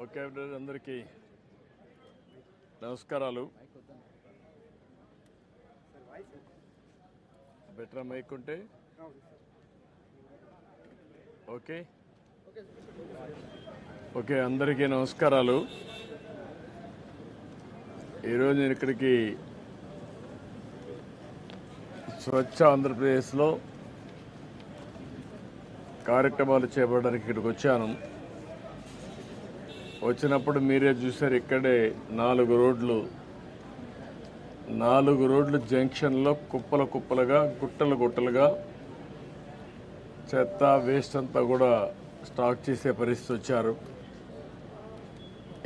Okay అందరికీ నమస్కారాలు. Better mic ఉంటే ఓకే ఓకే అందరికీ నమస్కారాలు. ఈరోజు నేను ఇక్కడికి స్వచ్ఛ ఆంధ్రప్రదేశ్లో కార్యక్రమాలు చేపట్టడానికి ఇక్కడికి వచ్చాను. వచ్చినప్పుడు మీరే చూశారు, ఇక్కడే 4 రోడ్లు జంక్షన్లో కుప్పలుగా గుట్టలుగా చెత్త వేస్ట్ అంతా కూడా స్టాక్ చేసే పరిస్థితి వచ్చారు.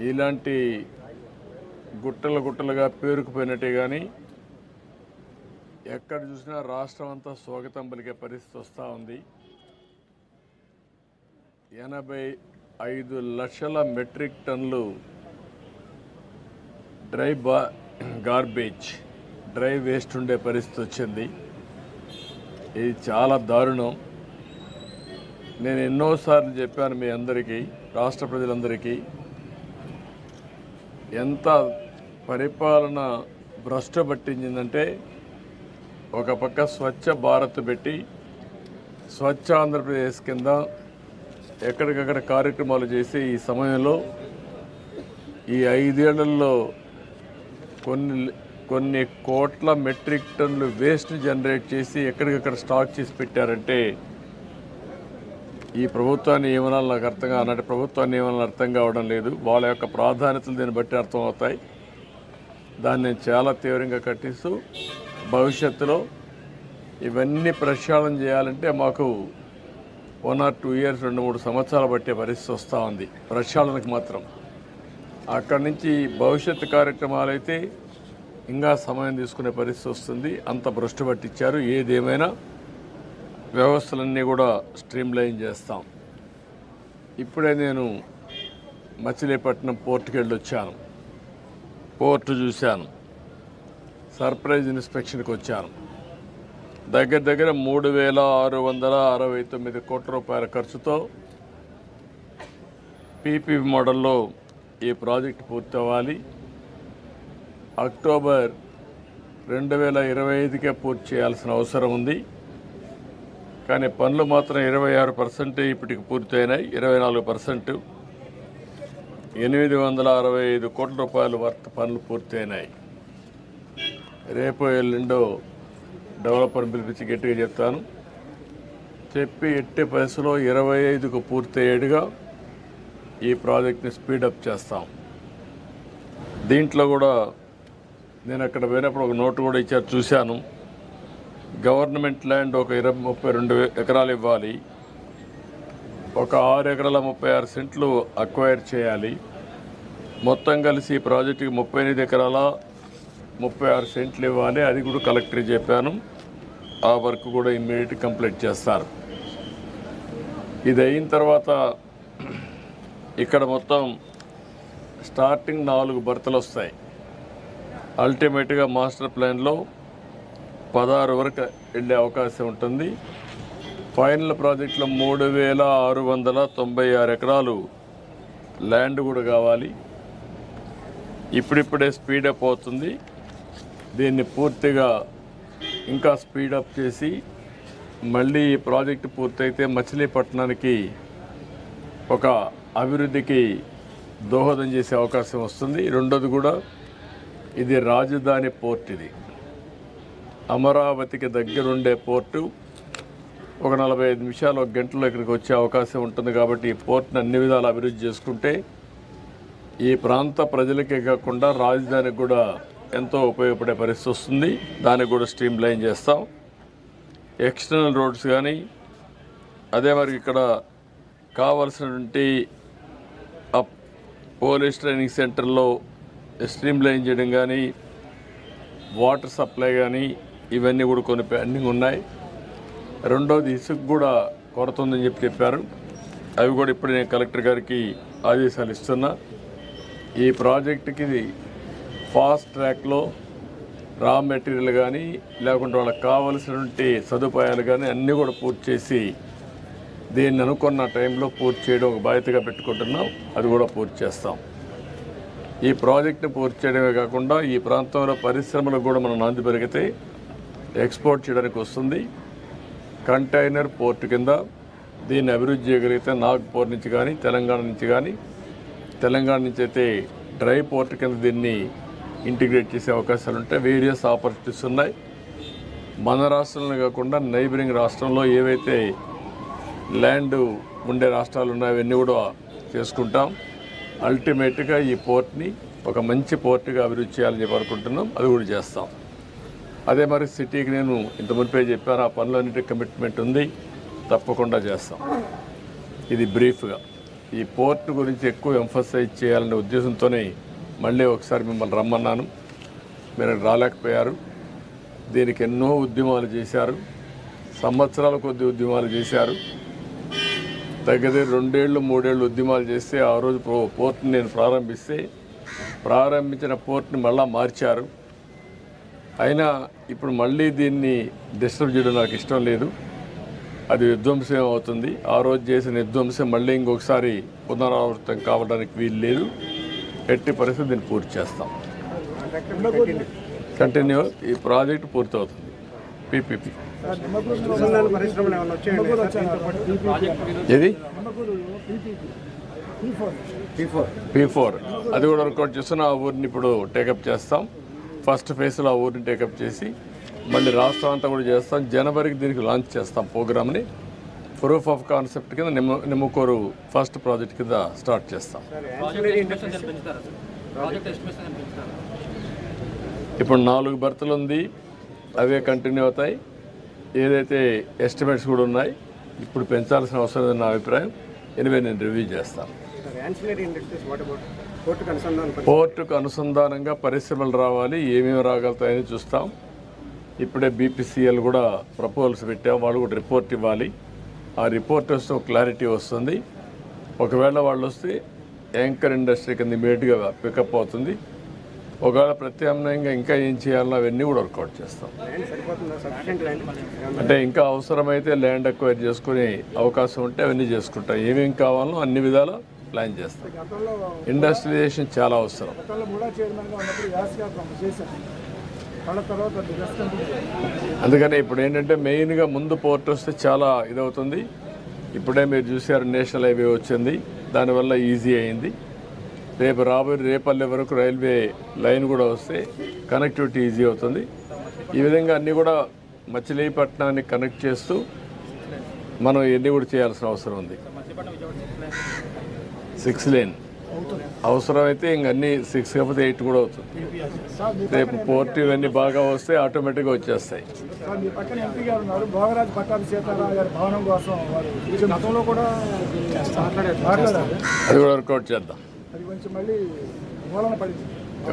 ఇలాంటి గుట్టలుగా పేరుకుపోయినట్టే కానీ ఎక్కడ చూసినా రాష్ట్రం అంతా స్వాగతం పలికే పరిస్థితి వస్తూ ఉంది. 85 లక్షల మెట్రిక్ టన్నులు డ్రై వేస్ట్ ఉండే పరిస్థితి వచ్చింది. ఇది చాలా దారుణం. నేను ఎన్నోసార్లు చెప్పాను మీ అందరికీ, రాష్ట్ర ప్రజలందరికీ, ఎంత పరిపాలన భ్రష్టు పట్టించిందంటే, ఒక పక్క స్వచ్ఛ భారత్ పెట్టి స్వచ్ఛ ఆంధ్రప్రదేశ్ కింద ఎక్కడికక్కడ కార్యక్రమాలు చేసి ఈ సమయంలో ఈ 5 ఏళ్లలో కొన్ని కోట్ల మెట్రిక్ టన్నులు వేస్ట్ జనరేట్ చేసి ఎక్కడికక్కడ స్టాక్ చేసి పెట్టారంటే ఈ ప్రభుత్వాన్ని ఏమనాలి నాకు ఆనాటి ప్రభుత్వాన్ని ఏమనాలి అర్థం కావడం లేదు. వాళ్ళ యొక్క ప్రాధాన్యతలు దీన్ని బట్టి అర్థమవుతాయి. దాన్ని నేను చాలా తీవ్రంగా ఖండిస్తూ భవిష్యత్తులో ఇవన్నీ ప్రక్షాళన చేయాలంటే మాకు 1 or 2 years 2-3 సంవత్సరాలు పట్టే పరిస్థితి వస్తూ ఉంది ప్రక్షాళనకు మాత్రం. అక్కడి నుంచి భవిష్యత్తు కార్యక్రమాలు అయితే ఇంకా సమయం తీసుకునే పరిస్థితి వస్తుంది. అంత భ్రష్టు పట్టించారు. ఏదేమైనా వ్యవస్థలన్నీ కూడా స్ట్రీమ్లైన్ చేస్తాం. ఇప్పుడే నేను మచిలీపట్నం పోర్టుకి వెళ్ళి వచ్చాను. పోర్టు చూశాను. సర్ప్రైజ్ ఇన్స్పెక్షన్కి వచ్చాను. దగ్గర 3,669 కోట్ల రూపాయల ఖర్చుతో పీపీ మోడల్లో ఈ ప్రాజెక్టు పూర్తి అవ్వాలి. అక్టోబర్ 2025కే పూర్తి చేయాల్సిన అవసరం ఉంది. కానీ పనులు మాత్రం 26% ఇప్పటికి పూర్తయినాయి. 24% 865 కోట్ల రూపాయల వర్త్ పనులు పూర్తయినాయి. రేపు ఎల్లుండో డెవలపర్ పిలిపించి గట్టిగా చెప్తాను. చెప్పి ఎట్టి పరిస్థితిలో 25కు పూర్తయ్యేట్టుగా ఈ ప్రాజెక్ట్ని స్పీడప్ చేస్తాం. దీంట్లో కూడా నేను అక్కడ పోయినప్పుడు ఒక నోటు కూడా ఇచ్చారు, చూశాను. గవర్నమెంట్ ల్యాండ్ ఒక 32 ఎకరాలు ఇవ్వాలి. ఒక 6 ఎకరాల 36 సెంట్లు అక్వైర్ చేయాలి. మొత్తం కలిసి ఈ ప్రాజెక్టుకి 38 ఎకరాల 36 సెంట్లు ఇవ్వాలి. అది కూడా కలెక్టర్కి చెప్పాను. ఆ వర్క్ కూడా ఇమ్మీడియట్ కంప్లీట్ చేస్తారు. ఇది అయిన తర్వాత ఇక్కడ మొత్తం స్టార్టింగ్ 4 బర్తలు వస్తాయి. అల్టిమేట్గా మాస్టర్ ప్లాన్లో 16 వరకు వెళ్ళే అవకాశం ఉంటుంది. ఫైనల్ ప్రాజెక్టులో 3,696 ఎకరాలు ల్యాండ్ కూడా కావాలి. ఇప్పుడిప్పుడే స్పీడప్ అవుతుంది. దీన్ని పూర్తిగా ఇంకా స్పీడప్ చేసి మళ్ళీ ఈ ప్రాజెక్టు పూర్తయితే మచిలీపట్నానికి ఒక అభివృద్ధికి దోహదం చేసే అవకాశం వస్తుంది. రెండోది కూడా ఇది రాజధాని పోర్ట్. ఇది అమరావతికి దగ్గరుండే పోర్టు. ఒక 45 నిమిషాలు 1 గంటలో ఇక్కడికి వచ్చే అవకాశం ఉంటుంది. కాబట్టి ఈ పోర్ట్ని అన్ని విధాలు అభివృద్ధి చేసుకుంటే ఈ ప్రాంత ప్రజలకే కాకుండా రాజధానికి కూడా ఎంతో ఉపయోగపడే పరిస్థితి వస్తుంది. దానికి కూడా స్ట్రీమ్ లైన్ చేస్తాం. ఎక్స్టర్నల్ రోడ్స్ కానీ, అదే మరి ఇక్కడ కావాల్సినటువంటి పోలీస్ ట్రైనింగ్ సెంటర్లో స్ట్రీమ్ లైన్ చేయడం కానీ, వాటర్ సప్లై కానీ, ఇవన్నీ కూడా కొన్ని పెండింగ్ ఉన్నాయి. రెండోది ఇసుక కూడా కొరత ఉందని చెప్పారు. అవి కూడా ఇప్పుడు నేను కలెక్టర్ గారికి ఆదేశాలు ఇస్తున్నా. ఈ ప్రాజెక్టుకి ఫాస్ట్ ట్రాక్లో రా మెటీరియల్ కానీ, లేకుంటే వాళ్ళకి కావలసినటువంటి సదుపాయాలు కానీ అన్నీ కూడా పూర్తి చేసి దీన్ని అనుకున్న టైంలో పూర్తి చేయడం ఒక బాధ్యతగా పెట్టుకుంటున్నాం. అది కూడా పూర్తి చేస్తాం. ఈ ప్రాజెక్టును పూర్తి చేయడమే కాకుండా ఈ ప్రాంతంలో పరిశ్రమలకు కూడా మనం నాంది పెరిగితే ఎక్స్పోర్ట్ చేయడానికి వస్తుంది. కంటైనర్ పోర్టు కింద దీన్ని అభివృద్ధి చేయగలిగితే నాగ్పూర్ నుంచి కానీ తెలంగాణ నుంచి అయితే డ్రై పోర్ట్ కింద దీన్ని ఇంటిగ్రేట్ చేసే అవకాశాలు ఉంటాయి. వేరియస్ ఆపర్చునిటీస్ ఉన్నాయి. మన రాష్ట్రంలో కాకుండా నైబరింగ్ రాష్ట్రంలో ఏవైతే ల్యాండ్ ఉండే రాష్ట్రాలు ఉన్నాయో అవన్నీ కూడా చేసుకుంటాం. అల్టిమేట్గా ఈ పోర్ట్ని ఒక మంచి పోర్టుగా అభివృద్ధి చేయాలని చెప్పి అనుకుంటున్నాం. అది కూడా చేస్తాం. అదే మరి సిటీకి నేను ఇంత మునిపే చెప్పాను, ఆ పనులన్నిటి కమిట్మెంట్ ఉంది, తప్పకుండా చేస్తాం. ఇది బ్రీఫ్గా ఈ పోర్ట్ గురించి ఎక్కువ ఎంఫసైజ్ చేయాలనే ఉద్దేశంతోనే మళ్ళీ ఒకసారి మిమ్మల్ని రమ్మన్నాను. మీరు రాలేకపోయారు. దీనికి ఎన్నో ఉద్యమాలు చేశారు, సంవత్సరాల కొద్ది ఉద్యమాలు చేశారు. దగ్గర 2 ఏళ్ళు 3 ఏళ్ళు ఉద్యమాలు చేస్తే ఆ రోజు పోర్ట్ని నేను ప్రారంభించిన పోర్ట్ని మళ్ళా మార్చారు. అయినా ఇప్పుడు మళ్ళీ దీన్ని డిస్టర్బ్ చేయడం నాకు ఇష్టం లేదు. అది విధ్వంసం అవుతుంది. ఆ రోజు చేసిన విధ్వంసం మళ్ళీ ఇంకొకసారి పునరావృతం కావడానికి వీలు లేదు. ఎట్టి పరిస్థితి దీన్ని పూర్తి చేస్తాం. కంటిన్యూ ఈ ప్రాజెక్టు పూర్తవుతుంది. పీపీపీ ఇది P4 అది కూడా వర్కౌట్ చేస్తున్న ఆ ఊరిని ఇప్పుడు టేకప్ చేస్తాం. ఫస్ట్ ఫేజ్లో ఆ ఊరిని టేకప్ చేసి మళ్ళీ రాష్ట్రం అంతా కూడా చేస్తాం. జనవరికి దీనికి లాంచ్ చేస్తాం ప్రోగ్రామ్ని. ప్రూఫ్ ఆఫ్ కాన్సెప్ట్ కింద నిమ్మకూరు ఫస్ట్ ప్రాజెక్ట్ కింద స్టార్ట్ చేస్తాం. ఇప్పుడు 4 బర్తులు ఉంది, అవే కంటిన్యూ అవుతాయి. ఏదైతే ఎస్టిమేట్స్ కూడా ఉన్నాయి, ఇప్పుడు పెంచాల్సిన అవసరం లేదని నా అభిప్రాయం. ఎనివే నేను రివ్యూ చేస్తాను. పోర్టుకు అనుసంధానంగా పరిశ్రమలు రావాలి, ఏమేమి రాగలుగుతాయని చూస్తాం. ఇప్పుడే BPCL కూడా ప్రపోజల్స్ పెట్టాం. వాళ్ళు కూడా రిపోర్ట్ ఇవ్వాలి. ఆ రిపోర్ట్ వస్తే ఒక క్లారిటీ వస్తుంది. ఒకవేళ వాళ్ళు వస్తే యాంకర్ ఇండస్ట్రీ కింద ఇమీడియట్గా పికప్ అవుతుంది. ఒకవేళ ప్రత్యామ్నాయంగా ఇంకా ఏం చేయాలో అవన్నీ కూడా వర్కౌట్ చేస్తాం. అంటే ఇంకా అవసరమైతే ల్యాండ్ అక్వైర్ చేసుకునే అవకాశం ఉంటే అవన్నీ చేసుకుంటాం. ఏమేం కావాలో అన్ని విధాల ప్లాన్ చేస్తాం. ఇండస్ట్రియలైజేషన్ చాలా అవసరం. అందుకని ఇప్పుడు ఏంటంటే మెయిన్గా ముందు పోర్ట్ వస్తే చాలా ఇదవుతుంది. ఇప్పుడే మీరు చూసారు నేషనల్ హైవే వచ్చింది, దానివల్ల ఈజీ అయింది. రాబోయే రేపల్లె వరకు రైల్వే లైన్ కూడా వస్తే కనెక్టివిటీ ఈజీ అవుతుంది. ఈ విధంగా అన్నీ కూడా మచిలీపట్నాన్ని కనెక్ట్ చేస్తూ మనం ఇవన్నీ కూడా చేయాల్సిన అవసరం ఉంది. 6 లేన్ అవసరమైతే ఇంక అన్నీ 6 కాకపోతే 8 కూడా అవుతుంది. రేపు పోర్ట్ ఇవన్నీ బాగా వస్తే ఆటోమేటిక్గా వచ్చేస్తాయి. అది కూడా వర్కౌట్ చేద్దాం.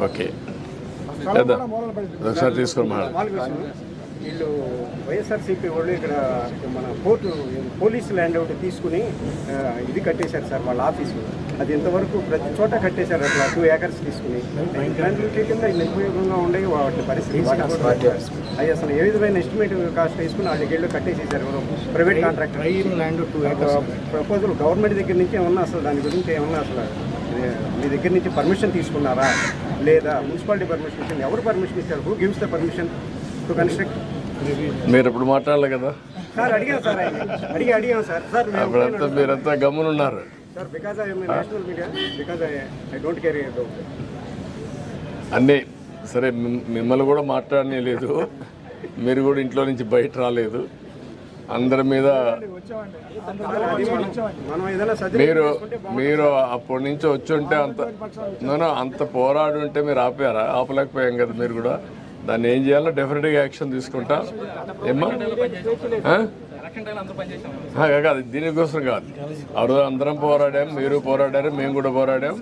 ఓకే చేద్దాం. ఒకసారి తీసుకొని వీళ్ళు వైఎస్ఆర్సీపీ వాళ్ళు ఇక్కడ మన పోర్టు పోలీస్ ల్యాండ్ ఒకటి తీసుకుని ఇది కట్టేశారు సార్ వాళ్ళ ఆఫీసు. అది ఇంతవరకు ప్రతి చోట కట్టేశారు. అట్లా 2 acres తీసుకుని గ్రాంట్లకి కింద నిరుపయోగంగా ఉండేవి వాటి పరిస్థితి. అది అసలు ఏ విధమైన ఎస్టిమేట్ కాస్ట్ వేసుకుని వాళ్ళ దగ్గర కట్టేసేసారు ఎవరు ప్రైవేట్ కాంట్రాక్టర్. ప్రపోజల్ గవర్నమెంట్ దగ్గర నుంచి ఏమన్నా అసలు దాని గురించి ఏమన్నా అసలు మీ దగ్గర నుంచి పర్మిషన్ తీసుకున్నారా లేదా? మున్సిపాలిటీ పర్మిషన్ ఎవరు పర్మిషన్ ఇచ్చారు? Who gives the permission to construct? మీరు ఇప్పుడు మాట్లాడాలి కదా సార్. అడిగాం సార్, అడిగాం సార్. అప్పుడంతా మీరంతా గమ్మునున్నారు sir. Because I national media, because I don't care about అన్నీ. సరే మిమ్మల్ని కూడా మాట్లాడనే లేదు, మీరు కూడా ఇంట్లో నుంచి బయట రాలేదు. అందరి మీద మీరు అప్పటి నుంచి వచ్చి ఉంటే అంత పోరాడు ఉంటే మీరు ఆపలేకపోయాం కదా. మీరు కూడా దాన్ని ఏం చేయాలో డెఫినెట్గా యాక్షన్ తీసుకుంటా. ఏమ్మా కాదు, దీనికోసం కాదు. ఆ రోజు అందరం పోరాడాం, మీరు పోరాడారు, మేము కూడా పోరాడాం.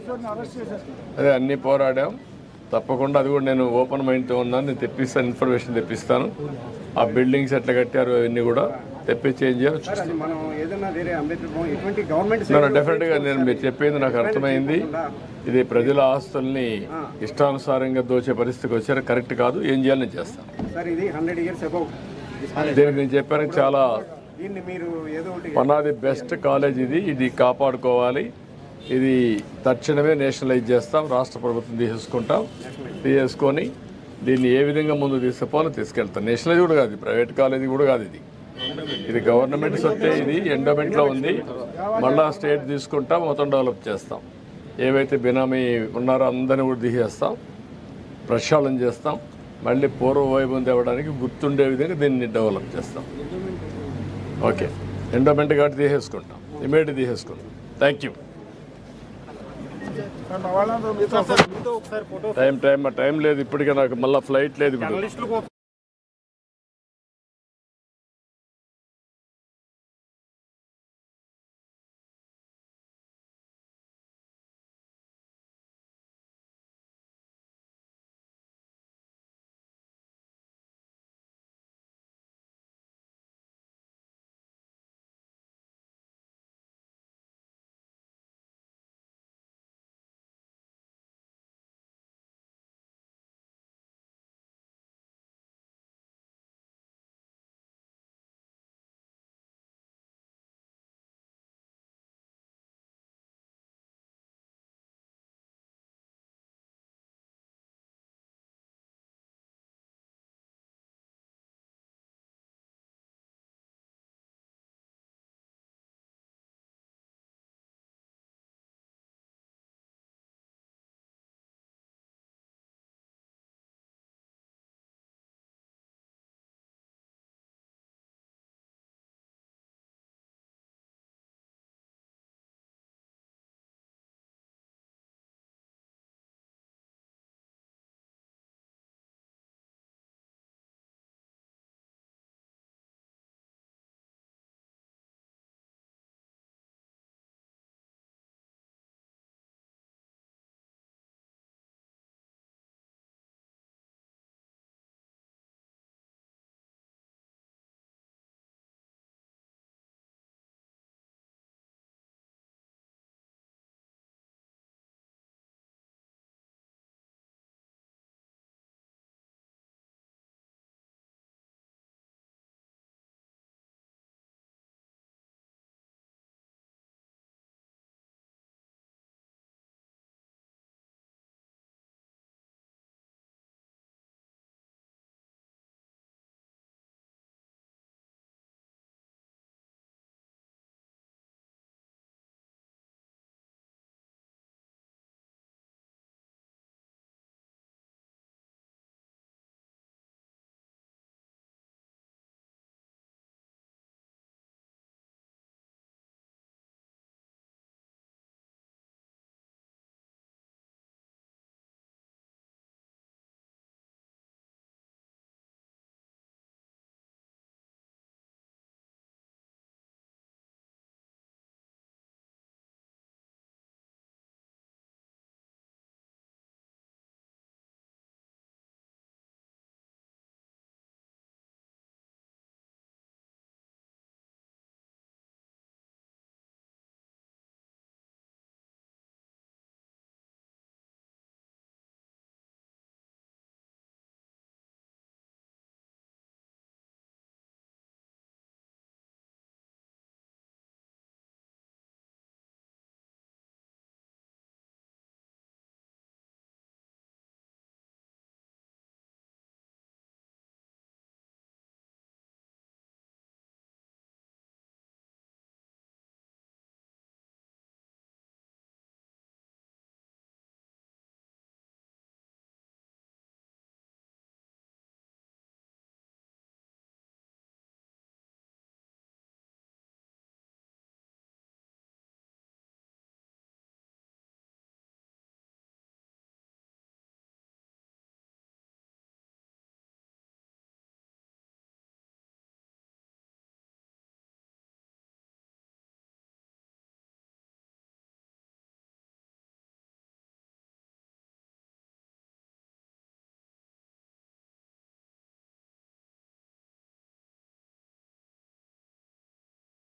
అదే అన్నీ పోరాడాం. తప్పకుండా అది కూడా నేను ఓపెన్ మైండ్తో ఉన్నాను. నేను తెప్పిస్తాను, ఇన్ఫర్మేషన్ తెప్పిస్తాను. ఆ బిల్డింగ్స్ ఎట్లా కట్టారు అవన్నీ కూడా తెప్పించి ఏం చేయాలి డెఫినెట్గా. నేను మీరు చెప్పింది నాకు అర్థమైంది. ఇది ప్రజల ఆస్తుల్ని ఇష్టానుసారంగా దోచే పరిస్థితికి వచ్చారు, కరెక్ట్ కాదు. ఏం చేయాలని చేస్తాను. దీనికి నేను చెప్పాను చాలా దీన్ని మీరు ఏదో ఒకటి one of the best college ఇది కాపాడుకోవాలి. ఇది తక్షణమే నేషనలైజ్ చేస్తాం, రాష్ట్ర ప్రభుత్వం తీసుకొని దీన్ని ఏ విధంగా ముందు తీసుకుపోవాలో తీసుకెళ్తాం. నేషనలైజ్ కూడా కాదు, ప్రైవేట్ కాలేజీ కూడా కాదు, ఇది గవర్నమెంట్ సొత్తే. ఇది ఎండోమెంట్లో ఉంది. మళ్ళా స్టేట్ తీసుకుంటాం, మొత్తం డెవలప్ చేస్తాం. ఏవైతే బినామీ ఉన్నారో అందరినీ కూడా తీసేస్తాం, ప్రక్షాళన చేస్తాం. మళ్ళీ పూర్వ వైభవం తేవడానికి గుర్తుండే విధంగా దీన్ని డెవలప్ చేస్తాం. ఓకే, ఎండోమెంట్ కాబట్టి తీసేసుకుంటాం, ఇమీడియట్ తీసేసుకుంటాం. Thank you. టైం లేదు ఇప్పటికే, నాకు మళ్ళీ ఫ్లైట్ లేదు ఇప్పుడు.